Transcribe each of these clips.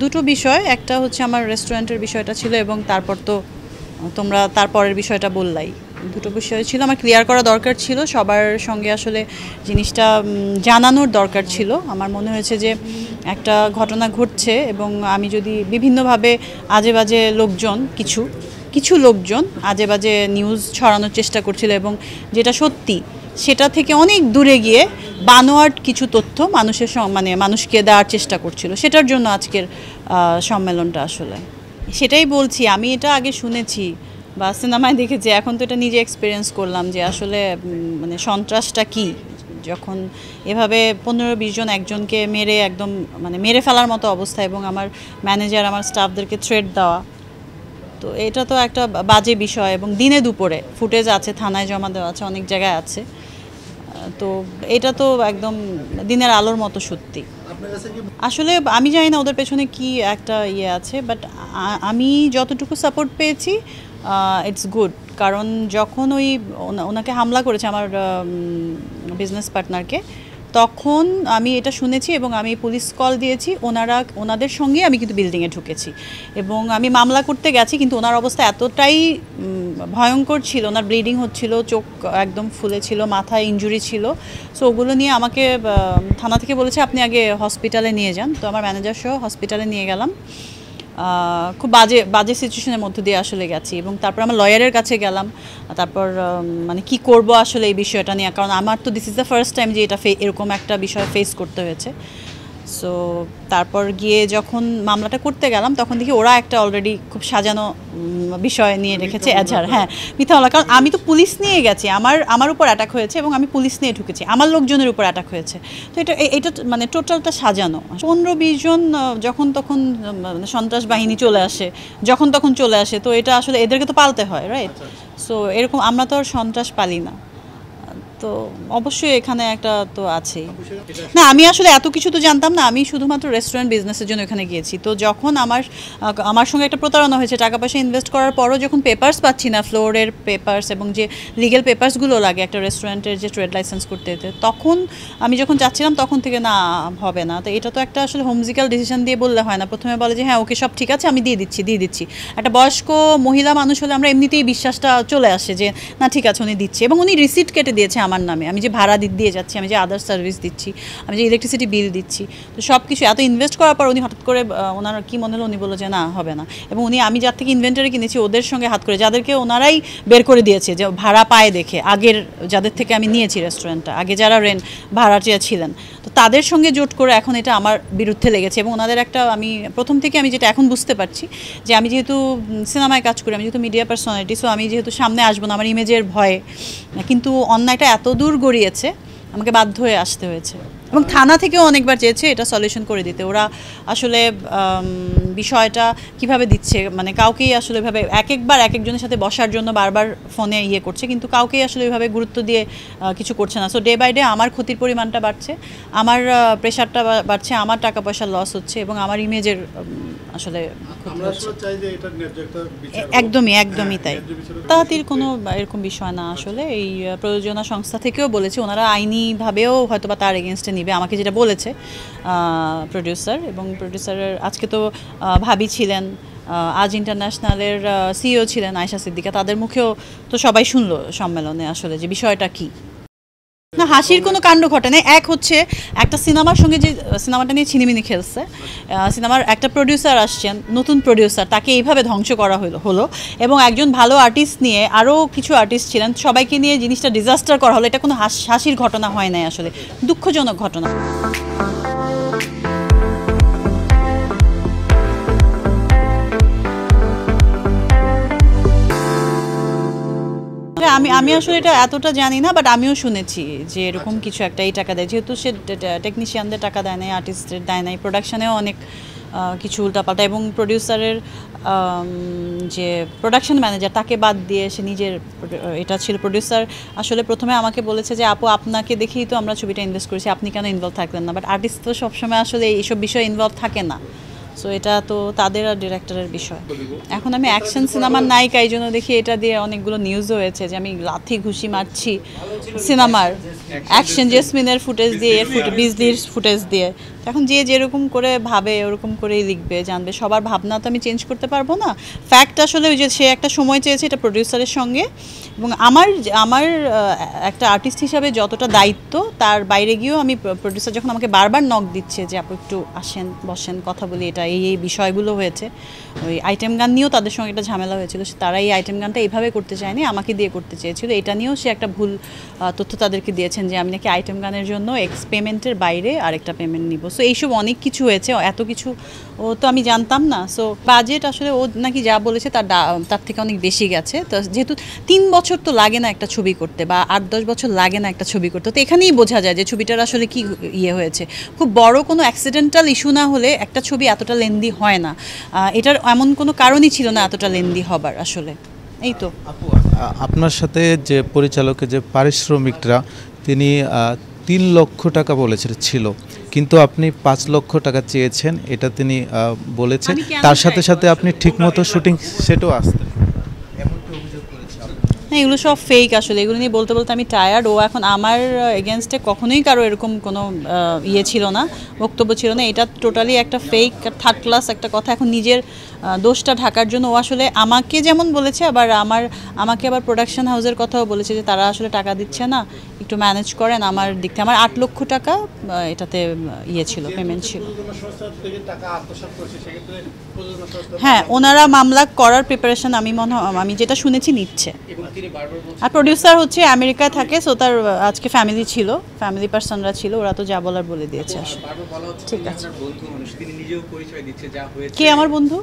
দুটো বিষয়, একটা হচ্ছে আমার রেস্টুরেন্টের বিষয়টা ছিল এবং তারপর তো তোমরা তারপরের বিষয়টা বললাই। দুটো বিষয় ছিল আমার ক্লিয়ার করা দরকার ছিল, সবার সঙ্গে আসলে জিনিসটা জানানোর দরকার ছিল। আমার মনে হয়েছে যে একটা ঘটনা ঘটছে এবং আমি যদি বিভিন্নভাবে আজে বাজে লোকজন কিছু কিছু লোকজন আজে বাজে নিউজ ছড়ানোর চেষ্টা করছিল এবং যেটা সত্যি সেটা থেকে অনেক দূরে গিয়ে বানোয়াট কিছু তথ্য মানুষের মানে মানুষকে দেওয়ার চেষ্টা করছিল, সেটার জন্য আজকের সম্মেলনটা আসলে। সেটাই বলছি, আমি এটা আগে শুনেছি বা সিনেমায় দেখেছি, এখন তো এটা নিজে এক্সপিরিয়েন্স করলাম যে আসলে মানে সন্ত্রাসটা কি, যখন এভাবে 15-20 জন একজনকে মেরে একদম মানে মেরে ফেলার মতো অবস্থা এবং আমার ম্যানেজার আমার স্টাফদেরকে থ্রেট দেওয়া, তো এটা তো একটা বাজে বিষয় এবং দিনে দুপুরে ফুটেজ আছে, থানায় জমা দেওয়া আছে, অনেক জায়গায় আছে। তো এটা তো একদম দিনের আলোর মতো সত্যি। আসলে আমি জানি না ওদের পেছনে কি একটা ইয়ে আছে, বাট আমি যতটুকু সাপোর্ট পেয়েছি ইটস গুড। কারণ যখন ওই ওনাকে হামলা করেছে আমার বিজনেস পার্টনারকে, তখন আমি এটা শুনেছি এবং আমি পুলিশ কল দিয়েছি, ওনাদের সঙ্গে আমি কিন্তু বিল্ডিংয়ে ঢুকেছি এবং আমি মামলা করতে গেছি, কিন্তু ওনার অবস্থা এতটাই ভয়ঙ্কর ছিল, ওনার ব্লিডিং হচ্ছিল, চোখ একদম ফুলে ছিল, মাথায় ইনজুরি ছিল। সো ওগুলো নিয়ে আমাকে থানা থেকে বলেছে আপনি আগে হসপিটালে নিয়ে যান। তো আমার ম্যানেজার সহ হসপিটালে নিয়ে গেলাম। খুব বাজে বাজে সিচুয়েশনের মধ্যে দিয়ে আসলে গেছি এবং তারপর আমার লয়ারের কাছে গেলাম। তারপর মানে কি করব আসলে এই বিষয়টা নিয়ে, কারণ আমার তো this is the first time যে এটা এরকম একটা বিষয় ফেস করতে হয়েছে। সো তারপর গিয়ে যখন মামলাটা করতে গেলাম তখন দেখি ওরা একটা অলরেডি খুব সাজানো বিষয় নিয়ে রেখেছে, এজাহার। হ্যাঁ, মিথ্যা মামলা, কারণ আমি তো পুলিশ নিয়ে গেছি, আমার উপর অ্যাটাক হয়েছে এবং আমি পুলিশ নিয়ে ঢুকেছি, আমার লোকজনের উপর অ্যাটাক হয়েছে। তো এটা মানে টোটালটা সাজানো। 15-20 জন যখন তখন সন্ত্রাস বাহিনী চলে আসে, যখন তখন চলে আসে, তো এটা আসলে এদেরকে তো পালতে হয়, রাইট? সো এরকম আমরা তো আর সন্ত্রাস পালি না, তো অবশ্যই এখানে একটা তো আছেই। না, আমি আসলে এত কিছু তো জানতাম না, আমি শুধুমাত্র রেস্টুরেন্ট বিজনেসের জন্য এখানে গিয়েছি। তো যখন আমার সঙ্গে একটা প্রতারণা হয়েছে, টাকা পয়সা ইনভেস্ট করার পরও যখন পেপারস পাচ্ছি না, ফ্লোরের পেপারস এবং যে লিগেল পেপারসগুলো লাগে একটা রেস্টুরেন্টের যে ট্রেড লাইসেন্স করতে যেতে, তখন আমি যখন যাচ্ছিলাম তখন থেকে না হবে না। তো এটা তো একটা আসলে হোমজিক্যাল ডিসিশন দিয়ে বললে হয় না, প্রথমে বলে যে হ্যাঁ ওকে সব ঠিক আছে আমি দিয়ে দিচ্ছি। একটা বয়স্ক মহিলা মানুষ হলে আমরা এমনিতেই বিশ্বাসটা চলে আসে যে না ঠিক আছে উনি দিচ্ছে, এবং উনি রিসিপ্ট কেটে দিয়েছে আমার নামে, আমি যে ভাড়া দিয়ে যাচ্ছি, আমি যে আদার সার্ভিস দিচ্ছি, আমি যে ইলেকট্রিসিটি বিল দিচ্ছি, তো সব কিছু এত ইনভেস্ট করার পর উনি হঠাৎ করে ওনার কী মনে হলো, উনি বললো যে না হবে না। এবং আমি যার থেকে ইনভেন্টারি কিনেছি ওদের সঙ্গে হাত করে, যাদেরকে ওনারাই বের করে দিয়েছে যে ভাড়া পায় দেখে, আগের যাদের থেকে আমি নিয়েছি রেস্টুরেন্টটা, আগে যারা ভাড়াটিয়া ছিলেন, তো তাদের সঙ্গে জোট করে এখন এটা আমার বিরুদ্ধে লেগেছে। এবং ওনাদের একটা আমি প্রথম থেকে আমি যেটা এখন বুঝতে পারছি যে আমি যেহেতু সিনেমায় কাজ করি, আমি যেহেতু মিডিয়া পার্সোনালিটি, সো আমি যেহেতু সামনে আসবো না আমার ইমেজের ভয়ে, কিন্তু অন্যায়টা এত দূর গড়িয়েছে আমাকে বাধ্য হয়ে আসতে হয়েছে। এবং থানা থেকেও অনেকবার চেয়েছে এটা সলিউশন করে দিতে, ওরা আসলে বিষয়টা কিভাবে দিচ্ছে, মানে কাউকেই আসলে এভাবে একবার এক একজনের সাথে বসার জন্য বারবার ফোনে ইয়ে করছে, কিন্তু কাউকেই আসলে এভাবে গুরুত্ব দিয়ে কিছু করছে না। সো ডে বাই ডে আমার ক্ষতির পরিমাণটা বাড়ছে, আমার প্রেশারটা বাড়ছে, আমার টাকা পয়সা লস হচ্ছে এবং আমার ইমেজের আসলে একদমই তাই। তাহাতির কোনো এরকম বিষয় না আসলে। এই প্রযোজনা সংস্থা থেকেও বলেছে ওনারা আইনিভাবেও হয়তো বা তার এগেনস্টে নিবে, আমাকে যেটা বলেছে প্রডিউসার। এবং প্রডিউসারের আজকে তো ভাবি ছিলেন, আজ ইন্টারন্যাশনালের সিইও ছিলেন আয়েশা সিদ্দিকা, তাদের মুখেও তো সবাই শুনলো সম্মেলনে আসলে যে বিষয়টা কী। না, হাসির কোনো কাণ্ড ঘটে না। এক হচ্ছে একটা সিনেমার সঙ্গে যে সিনেমাটা নিয়ে ছিনিমিনি খেলছে, সিনেমার একটা প্রডিউসার আসছেন, নতুন প্রডিউসার, তাকে এইভাবে ধ্বংস করা হলো এবং একজন ভালো আর্টিস্ট নিয়ে আরও কিছু আর্টিস্ট ছিলেন, সবাইকে নিয়ে জিনিসটা ডিজাস্টার করা হলো। এটা কোনো হাসির ঘটনা হয় নাই, আসলে দুঃখজনক ঘটনা। আমি আসলে এটা এতটা জানি না, বাট আমিও শুনেছি যে এরকম কিছু একটা এই টাকা দেয়, যেহেতু সে টেকনিশিয়ানদের টাকা দেয় নাই, আর্টিস্টের দেয় নাই, প্রোডাকশানেও অনেক কিছু উল্টাপাল্টা, এবং প্রডিউসারের যে প্রোডাকশন ম্যানেজার তাকে বাদ দিয়ে সে নিজের এটা ছিল। প্রডিউসার আসলে প্রথমে আমাকে বলেছে যে আপু আপনাকে দেখেই তো আমরা ছবিটা ইনভেস্ট করেছি, আপনি কেন ইনভলভ থাকলেন না, বাট আর্টিস্ট তো সবসময় আসলে এইসব বিষয়ে ইনভলভ থাকে না। সো এটা তো তাদের আর ডিরেক্টরের বিষয়। এখন আমি অ্যাকশন সিনেমার নায়িকা, এই জন্য দেখি এটা দিয়ে অনেকগুলো নিউজও হয়েছে যে আমি লাথি ঘুষি মারছি সিনেমার অ্যাকশন জেসমিনের ফুটেজ দিয়ে, বিজলির ফুটেজ দিয়ে। এখন যে যেরকম করে ভাবে ওরকম করেই লিখবে, জানবে। সবার ভাবনা তো আমি চেঞ্জ করতে পারবো না। ফ্যাক্ট আসলে ওই যে সে একটা সময় চেয়েছে এটা প্রডিউসারের সঙ্গে, এবং আমার আমার একটা আর্টিস্ট হিসাবে যতটা দায়িত্ব তার বাইরে গিয়েও আমি প্রডিউসার যখন আমাকে বারবার নক দিচ্ছে যে আপু একটু আসেন, বসেন, কথা বলি, এটা এই বিষয়গুলো হয়েছে। ওই আইটেম গান নিয়েও তাদের সঙ্গে একটা ঝামেলা হয়েছিল, তারা এই আইটেম গানটা এইভাবে করতে চায়নি, আমাকে দিয়ে করতে চেয়েছিল। এটা নিয়েও সে একটা ভুল তথ্য তাদেরকে দিয়েছেন যে আমি নাকি আইটেম গানের জন্য পেমেন্টের বাইরে আরেকটা পেমেন্ট নিব। সো এইসব অনেক কিছু হয়েছে, এত কিছু ও তো আমি জানতাম না। সো বাজেট আসলে ও নাকি যা বলেছে তার থেকে অনেক বেশি গেছে। তো যেহেতু 3 বছর তো লাগে না একটা ছবি করতে, বা 8-10 বছর লাগে না একটা ছবি করতে, তো এখানেই বোঝা যায় যে ছবিটার আসলে কি ইয়ে হয়েছে। খুব বড় কোনো অ্যাক্সিডেন্টাল ইস্যু না হলে একটা ছবি এতটা লেন্দি হয় না। এটার এমন কোনো কারণই ছিল না এতটা লেন্দি হবার আসলে। এই তো আপনার সাথে যে পরিচালকের যে পারিশ্রমিকটা তিনি 3 লক্ষ টাকা বলেছিল, কিন্তু আপনি 5 লক্ষ টাকা চেয়েছেন, এটা তিনি বলেছেন। তার সাথে সাথে আপনি ঠিকমতো শুটিং সেটও আসতেন, হ্যাঁ, এগুলো সব ফেক আসলে। এগুলো নিয়ে বলতে বলতে আমি টায়ার্ড। ও এখন আমার এগেনস্টে কখনোই কারো এরকম কোনো ইয়ে ছিল না, বক্তব্য ছিল না। এটা টোটালি একটা ফেক, থার্ড ক্লাস একটা কথা। এখন নিজের দোষটা ঢাকার জন্য ও আসলে আমাকে যেমন বলেছে, আবার আমাকে আবার প্রোডাকশন হাউসের কথাও বলেছে যে তারা আসলে টাকা দিচ্ছে না, একটু ম্যানেজ করেন আমার দিক থেকে। আমার 8 লক্ষ টাকা এটাতে ইয়ে ছিল, পেমেন্ট ছিল। হ্যাঁ, ওনারা মামলা করার প্রিপারেশন আমি যেটা শুনেছি নিচ্ছে। আর প্রডিউসার হচ্ছে আমেরিকায় থাকে, সো তার আজকে ফ্যামিলি পার্সনরা ছিল, ওরা তো যা বলার বলে দিয়েছে আসলে। ঠিক আছে, কে আমার বন্ধু?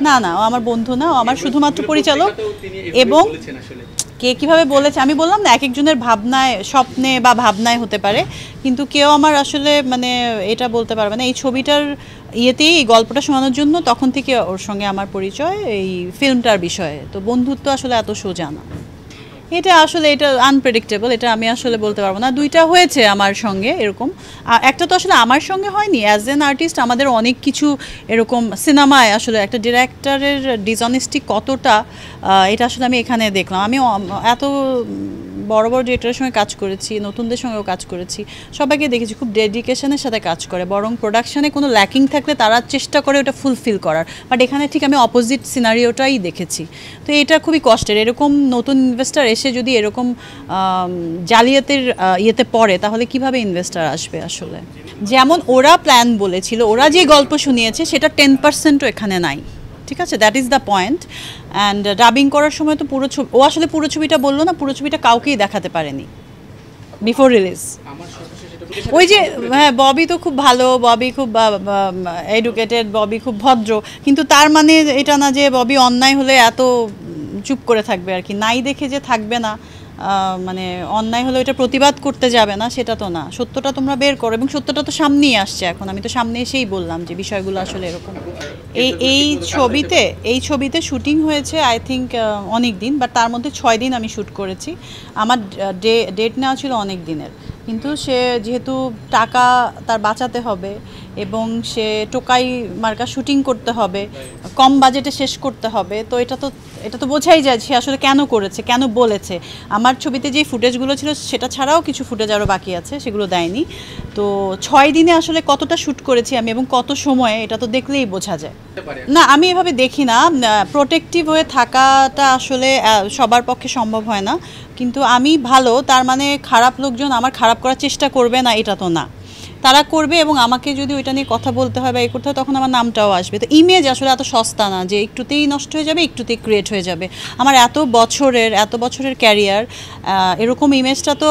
না না, ও আমার বন্ধু না, ও আমার শুধুমাত্র পরিচালক। এবং কে কিভাবে বলেছে আমি বললাম না, এক একজনের ভাবনায়, স্বপ্নে বা ভাবনায় হতে পারে, কিন্তু কেউ আমার আসলে মানে এটা বলতে পারবে না। এই ছবিটার ইয়েতেই, এই গল্পটা শোনানোর জন্য তখন থেকে ওর সঙ্গে আমার পরিচয় এই ফিল্মটার বিষয়ে। তো বন্ধুত্ব আসলে এত সোজা না। এটা আনপ্রেডিক্টেবল, এটা আমি আসলে বলতে পারবো না। 2টা হয়েছে আমার সঙ্গে এরকম, একটা তো আসলে আমার সঙ্গে হয়নি। অ্যাজ এন আর্টিস্ট আমাদের অনেক কিছু এরকম সিনেমায় আসলে একটা ডিরেক্টরের ডিসঅনেস্টি কতটা, এটা আসলে আমি এখানে দেখলাম। আমি এত বড় বড় ডিরেক্টরের সঙ্গে কাজ করেছি, নতুনদের সঙ্গেও কাজ করেছি, সবাইকে দেখেছি খুব ডেডিকেশনের সাথে কাজ করে, বরং প্রোডাকশানে কোনো ল্যাকিং থাকলে তারা চেষ্টা করে ওটা ফুলফিল করার। বাট এখানে ঠিক আমি অপোজিট সিনারিওটাই দেখেছি। তো এটা খুবই কষ্টের। এরকম নতুন ইনভেস্টার এসে যদি এরকম জালিয়াতের ইয়েতে পড়ে, তাহলে কিভাবে ইনভেস্টার আসবে আসলে। যেমন ওরা প্ল্যান বলেছিল, ওরা যে গল্প শুনিয়েছে সেটা 10%ও এখানে নাই। ঠিক আছে, that is the point. And dubbing করার সময় তো ও আসলে পুরো ছবিটা বললো না, পুরো ছবিটা কাউকেই দেখাতে পারেনি বিফোর রিলিজ। ওই যে হ্যাঁ, ববি তো খুব ভালো, ববি খুব এডুকেটেড, ববি খুব ভদ্র, কিন্তু তার মানে এটা না যে ববি অন্যায় হলে এত চুপ করে থাকবে আর কি, নাই দেখে যে থাকবে না, মানে অন্যায় হলে ওইটা প্রতিবাদ করতে যাবে না, সেটা তো না। সত্যটা তোমরা বের করো, এবং সত্যটা তো সামনেই আসছে এখন। আমি তো সামনে এসেই বললাম যে বিষয়গুলো আসলে এরকম। এই ছবিতে শুটিং হয়েছে আই থিঙ্ক অনেক দিন, বাট তার মধ্যে 6 দিন আমি শ্যুট করেছি। আমার ডেট নেওয়া ছিল অনেক দিনের, কিন্তু সে যেহেতু টাকা তার বাঁচাতে হবে, এবং সে টোকাই মার্কা শুটিং করতে হবে, কম বাজেটে শেষ করতে হবে, তো এটা তো বোঝাই যায় সে আসলে কেন করেছে, কেন বলেছে। আমার ছবিতে যে ফুটেজগুলো ছিল সেটা ছাড়াও কিছু ফুটেজ আরও বাকি আছে, সেগুলো দেয়নি। তো 6 দিনে আসলে কতটা শ্যুট করেছি আমি, এবং কত সময়ে, এটা তো দেখলেই বোঝা যায়। না, আমি এভাবে দেখি না। প্রোটেক্টিভ হয়ে থাকাটা আসলে সবার পক্ষে সম্ভব হয় না, কিন্তু আমি ভালো, তার মানে খারাপ লোকজন আমার খারাপ করার চেষ্টা করবে না এটা তো না। তারা করবে, এবং আমাকে যদি ওইটা নিয়ে কথা বলতে হয় বা করতে হয়, তখন আমার নামটাও আসবে। তো ইমেজ আসলে এত সস্তা না যে একটুতেই নষ্ট হয়ে যাবে, একটুতেই ক্রিয়েট হয়ে যাবে। আমার এত বছরের ক্যারিয়ার, এরকম ইমেজটা তো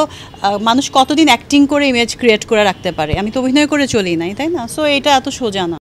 মানুষ কতদিন অ্যাক্টিং করে ইমেজ ক্রিয়েট করে রাখতে পারে। আমি তো অভিনয় করে চলি নাই, তাই না? সো এটা এত সোজা না।